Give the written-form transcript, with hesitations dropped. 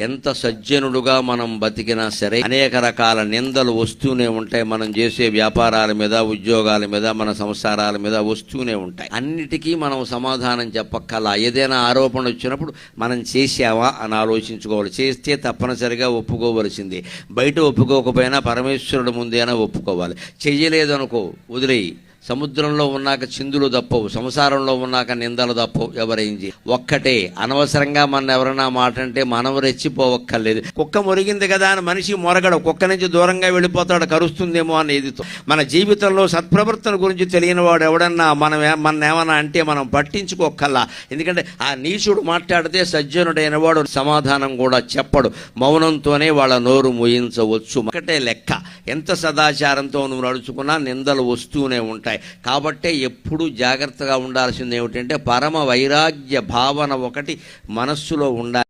ఎంత సజ్జనుడుగా మనం బతికినా సరే అనేక రకాల నిందలు వస్తూనే ఉంటాయి. మనం చేసే వ్యాపారాల మీద, ఉద్యోగాల మీద, మన సంసారాల మీద వస్తూనే ఉంటాయి. అన్నిటికీ మనం సమాధానం చెప్పక్కల. ఏదైనా ఆరోపణ వచ్చినప్పుడు మనం చేసావా అని ఆలోచించుకోవాలి. చేస్తే తప్పనిసరిగా ఒప్పుకోవలసింది. బయట ఒప్పుకోకపోయినా పరమేశ్వరుడు ముందేనా ఒప్పుకోవాలి. చెయ్యలేదనుకో వదిలేయి. సముద్రంలో ఉన్నాక చిందులు తప్పవు, సంసారంలో ఉన్నాక నిందలు తప్పవు. ఎవరైంది ఒక్కటే, అనవసరంగా మన ఎవరైనా మాట అంటే మనం రెచ్చిపోవక్కర్లేదు. కుక్క మొరిగింది కదా అని మనిషి మొరగడు, కుక్క నుంచి దూరంగా వెళ్ళిపోతాడు, కరుస్తుందేమో అనేది. మన జీవితంలో సత్ప్రవర్తన గురించి తెలియని వాడు ఎవడన్నా మన ఏమన్నా అంటే మనం పట్టించుకోకల్లా. ఎందుకంటే ఆ నీచుడు మాట్లాడితే సజ్జనుడైన వాడు సమాధానం కూడా చెప్పడు, మౌనంతోనే వాళ్ళ నోరు మూయించవచ్చు. ఒకటే లెక్క, ఎంత సదాచారంతో నువ్వు నడుచుకున్నా నిందలు వస్తూనే ఉంటాయి. కాబట్టే ఎప్పుడూ జాగ్రత్తగా ఉండాల్సింది ఏమిటంటే పరమ వైరాగ్య భావన ఒకటి మనస్సులో ఉండాలి.